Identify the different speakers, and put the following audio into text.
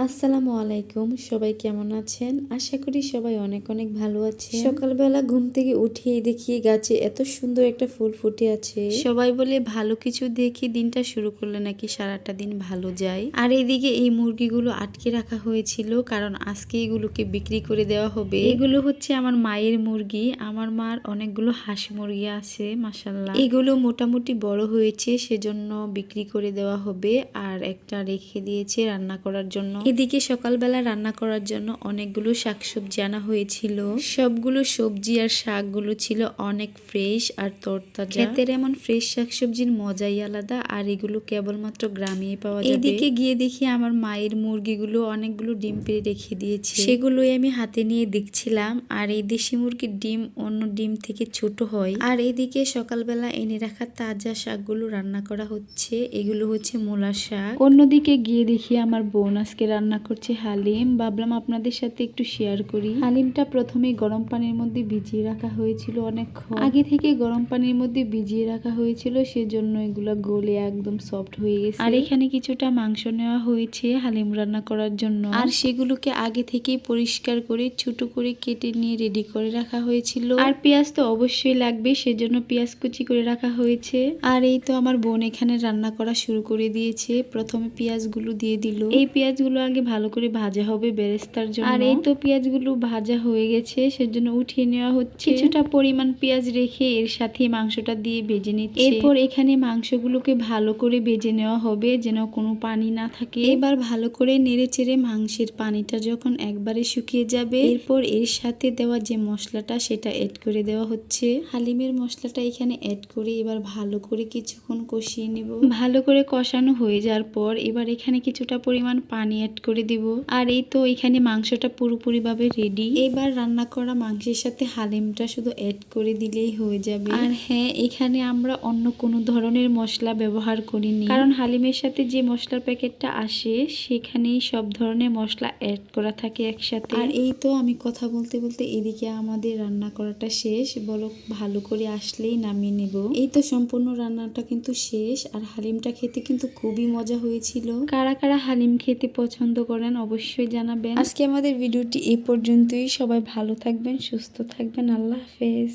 Speaker 1: আসসালামু আলাইকুম, সবাই কেমন আছেন? আশা করি সবাই অনেক অনেক ভালো আছে। সকালবেলা ঘুম থেকে উঠিয়ে দেখি গাছে এত সুন্দর একটা ফুল ফুটে আছে। সবাই বলে ভালো কিছু দেখি দিনটা শুরু করলে নাকি সারাটা দিন ভালো যায়। আর এইদিকে এই মুরগিগুলো আটকে রাখা হয়েছিল, কারণ আজকে এগুলোকে বিক্রি করে দেওয়া হবে। এগুলো হচ্ছে আমার মায়ের মুরগি। আমার মার অনেকগুলো হাঁস মুরগি আছে, মাশাআল্লাহ। এগুলো মোটামুটি বড় হয়েছে, সেজন্য বিক্রি করে দেওয়া হবে। আর একটা রেখে দিয়েছে রান্না করার জন্য। এদিকে সকালবেলা রান্না করার জন্য অনেকগুলো শাকসবজি আনা হয়েছিল। সবগুলো সবজি আর শাকগুলো ছিল অনেক ফ্রেশ আর তরতাজা। ক্ষেতের এমন ফ্রেশ শাকসবজির মজাই আলাদা, আর এগুলো কেবলমাত্র গ্রামেই পাওয়া যাবে। এদিকে গিয়ে দেখি আমার মায়ের মুরগিগুলো অনেকগুলো ডিম পেড়ে রেখে দিয়েছে, সেগুলোই আমি হাতে নিয়ে দেখছিলাম। আর এই দেশি মুরগির ডিম অন্য ডিম থেকে ছোট হয়। আর এদিকে সকালবেলা এনে রাখা তাজা শাকগুলো রান্না করা হচ্ছে। এগুলো হচ্ছে মূলা শাক। অন্যদিকে গিয়ে দেখি আমার বোন আজকে রান্না করছে হালিম। ভাবলাম আপনাদের সাথে একটু শেয়ার করি। হালিমটা প্রথমে গরম পানির মধ্যে ভিজিয়ে রাখা হয়েছিল অনেকক্ষণ আগে থেকে। গরম পানির মধ্যে ভিজিয়ে রাখা হয়েছিল, সেজন্য এগুলো গলে একদম সফট হয়ে গেছে। আর এখানে কিছুটা মাংস নেওয়া হয়েছে হালিম রান্না করার জন্য। আর সেগুলোকে আগে থেকেই পরিষ্কার করে ছোট করে কেটে নিয়ে রেডি করে রাখা হয়েছিল। আর পেঁয়াজ তো অবশ্যই লাগবে, সেজন্য পেঁয়াজ কুচি করে রাখা হয়েছে। আর এই তো আমার বোন এখানে রান্না করা শুরু করে দিয়েছে। প্রথমে পেঁয়াজগুলো দিয়ে দিল। এই পেঁয়াজগুলো আগে ভালো করে ভাজা হবে বেরেস্তার জন্য। আর এই তো পেঁয়াজগুলো ভাজা হয়ে গেছে, সেজন্য উঠিয়ে নেওয়া হচ্ছে। কিছুটা পরিমাণ পেঁয়াজ রেখে এর সাথে মাংসটা দিয়ে ভেজে নিচ্ছে। এরপর এখানে মাংসগুলোকে ভালো করে ভেজে নেওয়া হবে, যেন কোনো পানি না থাকে। এবার ভালো করে নেড়ে চেড়ে মাংসের পানিটা যখন একবারে শুকিয়ে যাবে, এরপর এর সাথে দেওয়া যে মশলাটা সেটা এড করে দেওয়া হচ্ছে। হালিমের মশলাটা এখানে এড করে এবার ভালো করে কিছুক্ষণ কষিয়ে নিব। ভালো করে কষানো হয়ে যাওয়ার পর এবার এখানে কিছুটা পরিমাণ পানি অ্যাড করে দিব। আর এই তো এখানে মাংসটা পুরোপুরি ভাবে রেডি। এবার রান্না করা মাংসের সাথে হালিমটা শুধু অ্যাড করে দিলেই হয়ে যাবে। আর হ্যাঁ, এখানে আমরা অন্য কোনো ধরনের মশলা ব্যবহার করিনি, কারণ হালিমের সাথে যে মশলার প্যাকেটটা আসে সেখানেই সব ধরনের মশলা অ্যাড করা থাকে একসাথে। আর এই তো আমি কথা বলতে বলতে এদিকে আমাদের রান্না করাটা শেষ। বলো ভালো করে আসলেই নামিয়ে নেব। এই তো সম্পূর্ণ রান্নাটা কিন্তু শেষ। আর হালিমটা খেতে কিন্তু খুবই মজা হয়েছিল। কারা কারা হালিম খেতে পছন্দ করেন অবশ্যই জানাবেন। আজকে আমাদের ভিডিওটি এই পর্যন্তই। সবাই ভালো থাকবেন, সুস্থ থাকবেন। আল্লাহ হাফেজ।